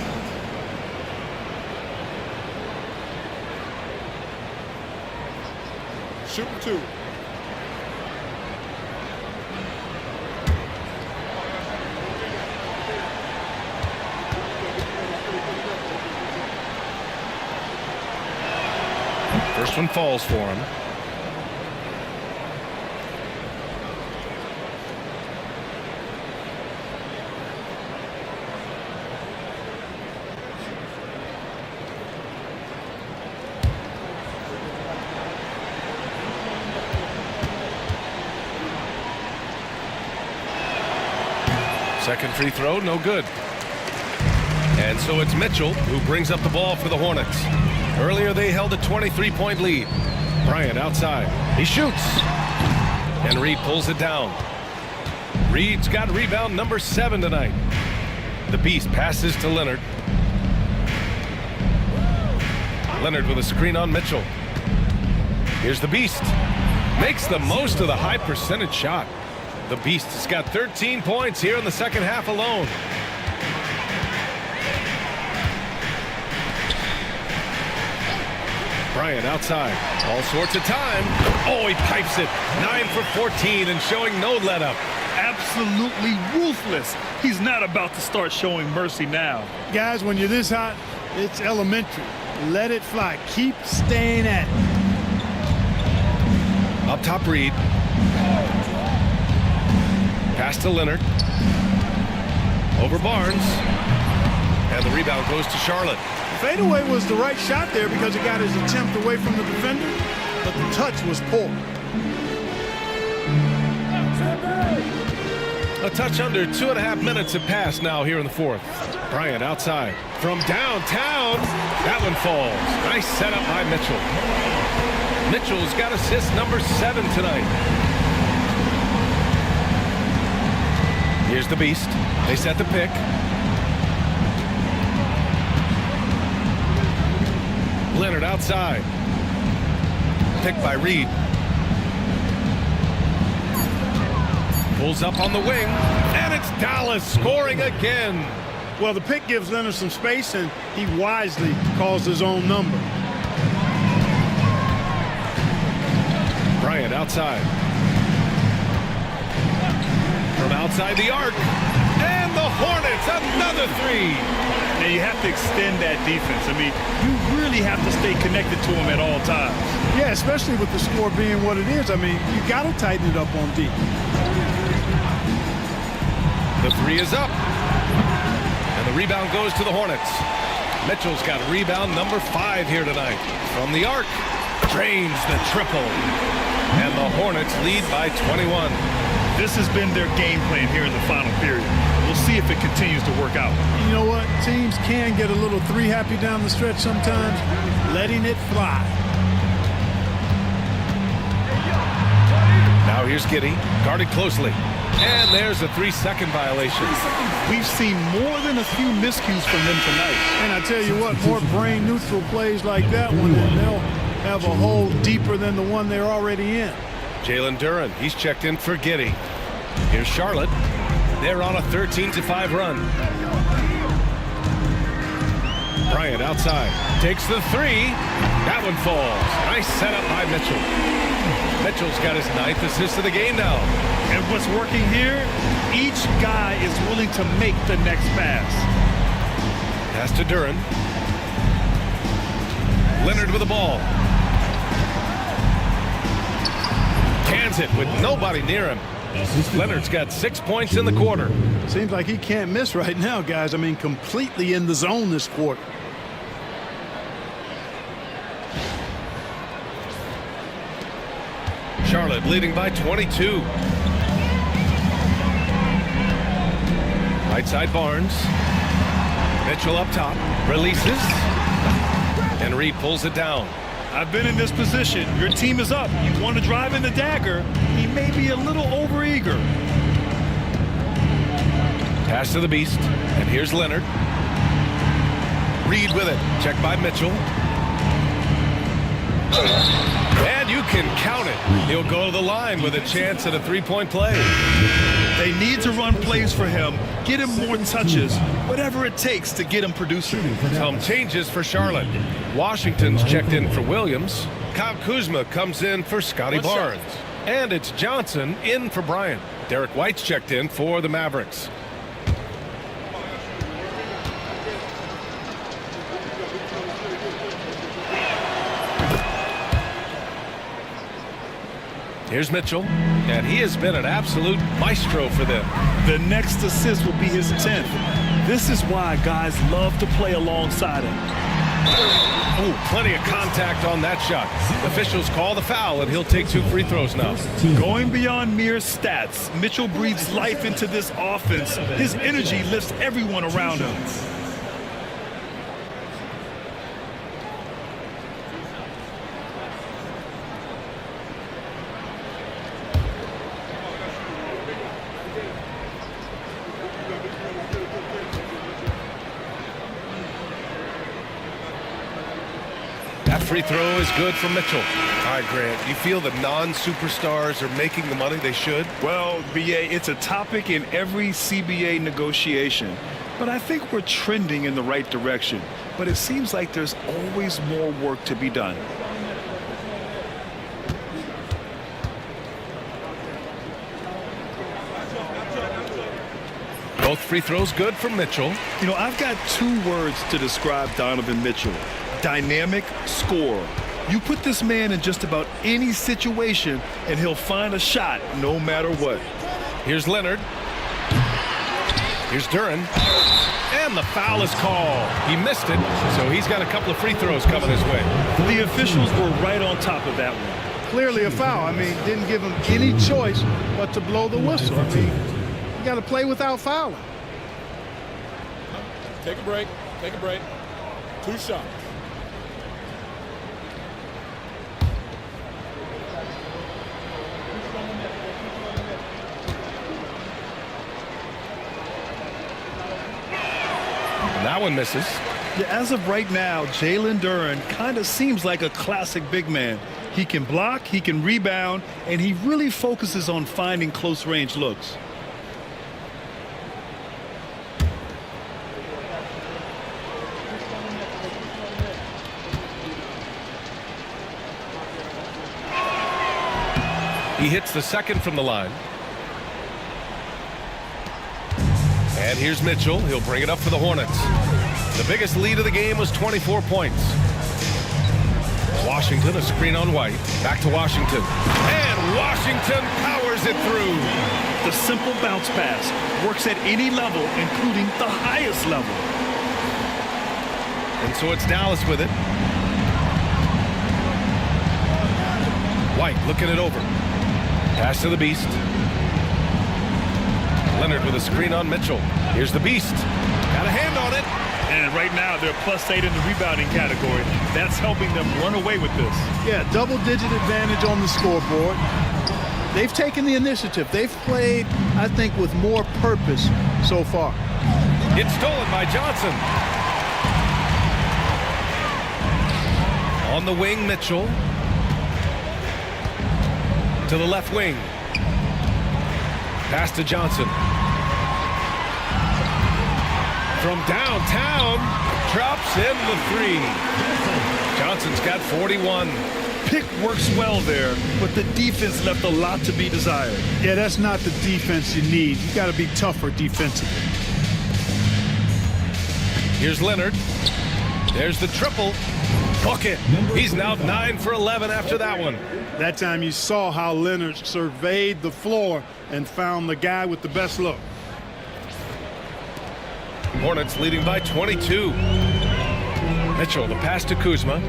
Shooting 2. First one falls for him. Second free throw, no good. And so it's Mitchell who brings up the ball for the Hornets. Earlier they held a 23-point lead. Bryant outside. He shoots. And Reed pulls it down. Reed's got rebound number 7 tonight. The Beast passes to Leonard. Leonard with a screen on Mitchell. Here's the Beast. Makes the most of the high percentage shot. The Beast has got 13 points here in the second half alone. Bryant outside. All sorts of time. Oh, he pipes it. 9 for 14 and showing no let up. Absolutely ruthless. He's not about to start showing mercy now. Guys, when you're this hot, it's elementary. Let it fly. Keep staying at it. Up top, Reed. Pass to Leonard. Over Barnes. And the rebound goes to Charlotte. Fadeaway was the right shot there because it got his attempt away from the defender, but the touch was poor. A touch under 2.5 minutes have passed now here in the fourth. Bryant outside. From downtown. That one falls. Nice setup by Mitchell. Mitchell's got assist number 7 tonight. Here's the Beast. They set the pick. Leonard outside. Picked by Reed. Pulls up on the wing. And it's Dallas scoring again. Well, the pick gives Leonard some space, and he wisely calls his own number. Bryant outside. From outside the arc. And the Hornets, another 3. Now you have to extend that defense. I mean, you really have to stay connected to him at all times. Yeah, especially with the score being what it is. I mean, you got to tighten it up on D. The 3 is up. And the rebound goes to the Hornets. Mitchell's got rebound number 5 here tonight. From the arc. Drains the triple. And the Hornets lead by 21. This has been their game plan here in the final period. We'll see if it continues to work out. You know what? Teams can get a little 3 happy down the stretch sometimes. Letting it fly. Now here's Giddey. Guarded closely. And there's a 3-second violation. We've seen more than a few miscues from them tonight. And I tell you what, more brain-neutral plays like that one, and they'll have a hole deeper than the one they're already in. Jalen Duren, he's checked in for Giddey. Here's Charlotte. They're on a 13-5 run. Bryant outside. Takes the 3. That one falls. Nice setup by Mitchell. Mitchell's got his 9th assist of the game now. And what's working here, each guy is willing to make the next pass. Pass to Duren. Leonard with the ball. Cans it with nobody near him. Leonard's got 6 points in the quarter. Seems like he can't miss right now, guys. I mean, completely in the zone this quarter. Charlotte leading by 22. Right side Barnes. Mitchell up top. Releases. And Reed pulls it down. I've been in this position. Your team is up. You want to drive in the dagger. He may be a little overeager. Pass to the Beast. And here's Leonard. Reed with it. Checked by Mitchell. And you can count it. He'll go to the line with a chance at a 3-point play. They need to run plays for him, get him more touches, whatever it takes to get him producing. Some changes for Charlotte. Washington's checked in for Williams. Kyle Kuzma comes in for Scotty Barnes. And it's Johnson in for Bryant. Derek White's checked in for the Mavericks. Here's Mitchell, and he has been an absolute maestro for them. The next assist will be his 10th. This is why guys love to play alongside him. Oh, plenty of contact on that shot. Officials call the foul, and he'll take 2 free throws now. Going beyond mere stats, Mitchell breathes life into this offense. His energy lifts everyone around him. That free throw is good for Mitchell. All right, Grant, you feel the non-superstars are making the money they should? Well, BA, it's a topic in every CBA negotiation. But I think we're trending in the right direction. But it seems like there's always more work to be done. Both free throws good for Mitchell. You know, I've got 2 words to describe Donovan Mitchell. Dynamic scorer. You put this man in just about any situation and he'll find a shot no matter what. Here's Leonard. Here's Duran. And the foul is called. He missed it, so he's got a couple of free throws coming his way. The officials were right on top of that one. Clearly a foul. I mean, didn't give him any choice but to blow the whistle. I mean, you got to play without fouling. Take a break. Take a break. 2 shots. That one misses. Yeah, as of right now, Jalen Duran kind of seems like a classic big man. He can block, he can rebound, and he really focuses on finding close-range looks. He hits the second from the line. And here's Mitchell. He'll bring it up for the Hornets. The biggest lead of the game was 24 points. Washington, a screen on White. Back to Washington. And Washington powers it through. The simple bounce pass works at any level, including the highest level. And so it's Dallas with it. White looking it over. Pass to the Beast. Leonard with a screen on Mitchell. Here's the Beast. Got a hand on it. And right now they're +8 in the rebounding category. That's helping them run away with this. Yeah, double-digit advantage on the scoreboard. They've taken the initiative. They've played, I think, with more purpose so far. It's stolen by Johnson. On the wing, Mitchell. To the left wing. Pass to Johnson. From downtown, drops in the 3. Johnson's got 41. Pick works well there, but the defense left a lot to be desired. Yeah, that's not the defense you need. You got to be tougher defensively. Here's Leonard. There's the triple. Bucket. He's now 9 for 11 after that one. That time you saw how Leonard surveyed the floor and found the guy with the best look. Hornets leading by 22. Mitchell, the pass to Kuzma.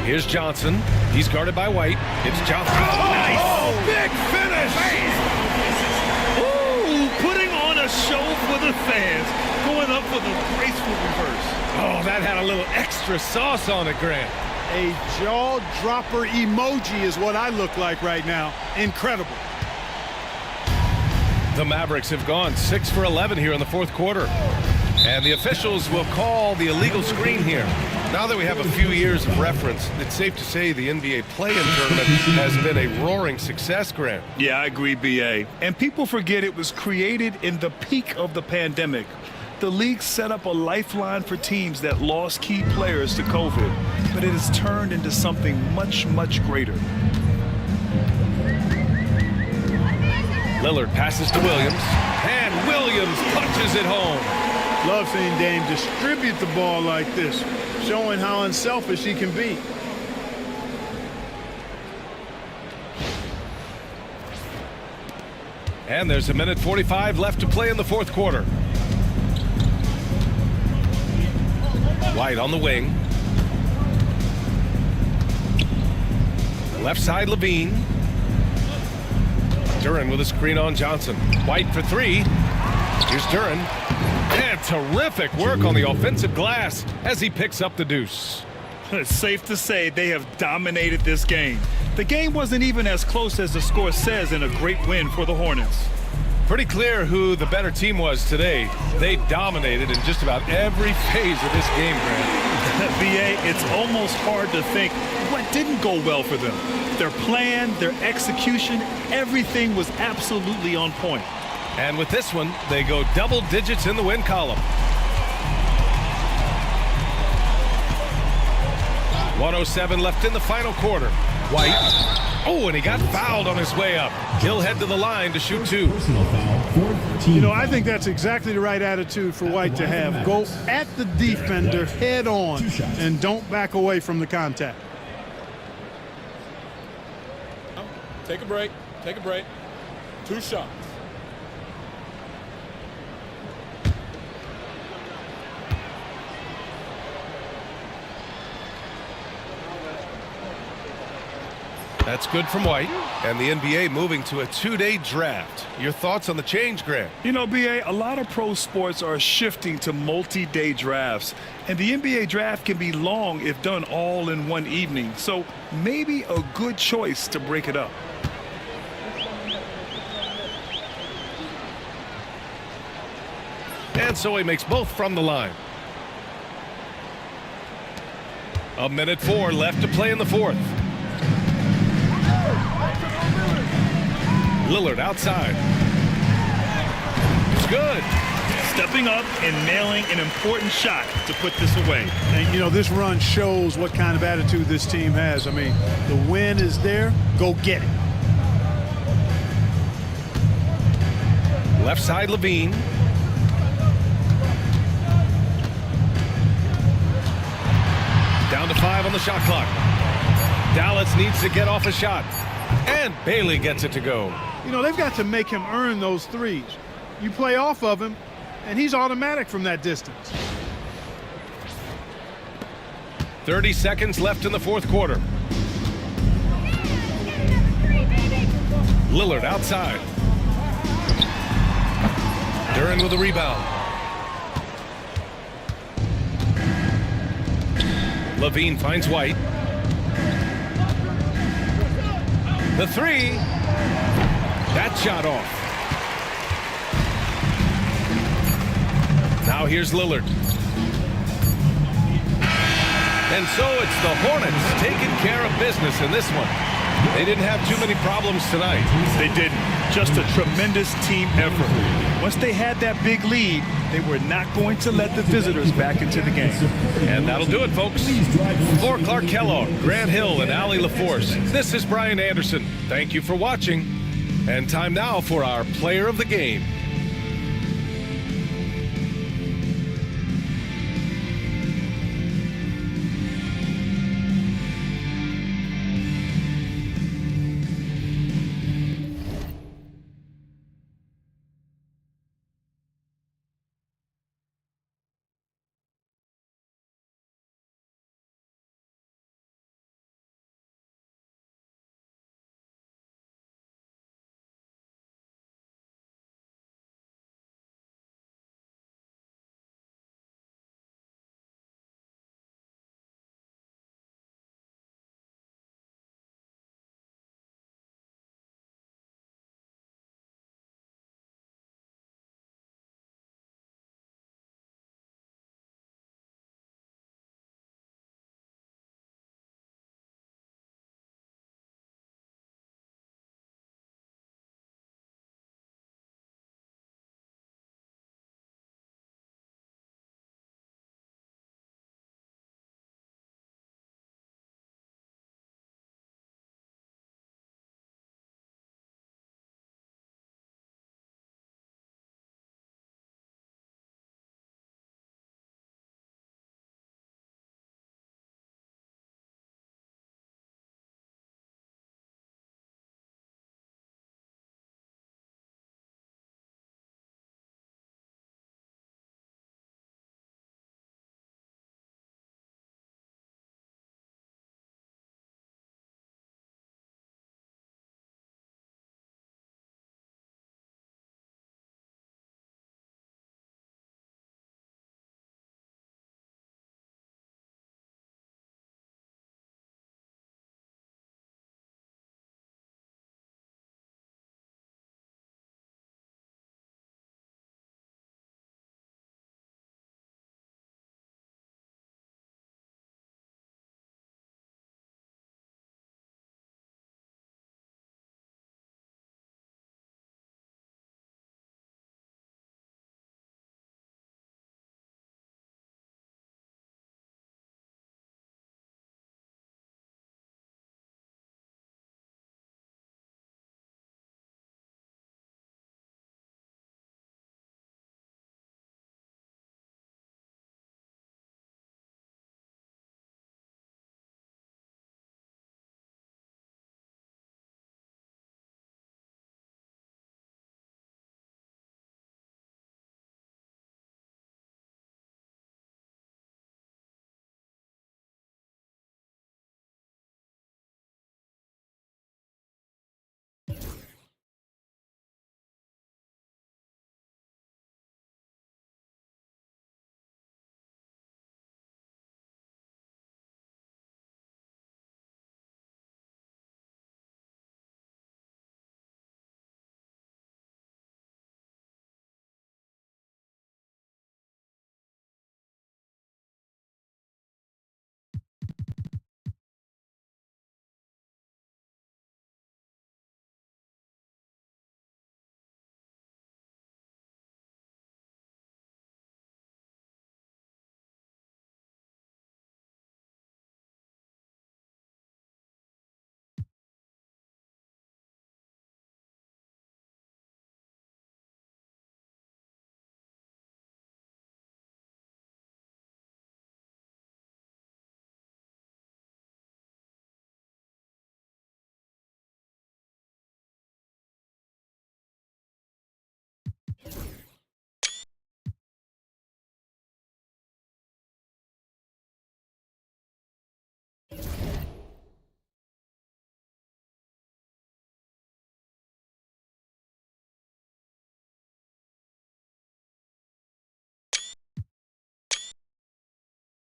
Here's Johnson. He's guarded by White. It's Johnson. Oh, nice! Oh, big finish! Ooh, putting on a show for the fans. Going up for the graceful reverse. Oh, that had a little extra sauce on it, Grant. A jaw-dropper emoji is what I look like right now. Incredible. The Mavericks have gone 6 for 11 here in the fourth quarter. And the officials will call the illegal screen here. Now that we have a few years of reference, it's safe to say the NBA play-in tournament has been a roaring success, Grant. Yeah, I agree, BA. And people forget it was created in the peak of the pandemic. The league set up a lifeline for teams that lost key players to COVID, but it has turned into something much, much greater. Lillard passes to Williams, and Williams punches it home. Love seeing Dame distribute the ball like this, showing how unselfish he can be. And there's 1:45 left to play in the fourth quarter. White on the wing. Left side, Levine. Duren with a screen on Johnson. White for three. Here's Duren. And terrific work on the offensive glass as he picks up the deuce. It's safe to say they have dominated this game. The game wasn't even as close as the score says in a great win for the Hornets. Pretty clear who the better team was today. They dominated in just about every phase of this game, Grant. BA, it's almost hard to think what didn't go well for them. Their plan, their execution, everything was absolutely on point. And with this one, they go double digits in the win column. 1:07 left in the final quarter. White. Oh, and he got fouled on his way up. He'll head to the line to shoot two. You know, I think that's exactly the right attitude for White to have. Go at the defender head on and don't back away from the contact. Take a break. Take a break. 2 shots. That's good from White. And the NBA moving to a 2-day draft. Your thoughts on the change, Grant? You know, BA, a lot of pro sports are shifting to multi-day drafts. And the NBA draft can be long if done all in one evening. So maybe a good choice to break it up. And so he makes both from the line. 1:04 left to play in the fourth. Lillard outside. It's good. Stepping up and nailing an important shot to put this away. And, you know, this run shows what kind of attitude this team has. I mean, the win is there. Go get it. Left side, Levine. Down to 5 on the shot clock. Dallas needs to get off a shot. And Bailey gets it to go. You know, they've got to make him earn those threes. You play off of him, and he's automatic from that distance. 30 seconds left in the fourth quarter. Lillard outside. Duren with a rebound. Levine finds White. The three. That shot off. Now here's Lillard. And so it's the Hornets taking care of business in this one. They didn't have too many problems tonight. They didn't. Just a tremendous team effort. Once they had that big lead, they were not going to let the visitors back into the game. And that'll do it, folks. For Clark Kellogg, Grant Hill, and Allie LaForce, this is Brian Anderson. Thank you for watching. And time now for our player of the game.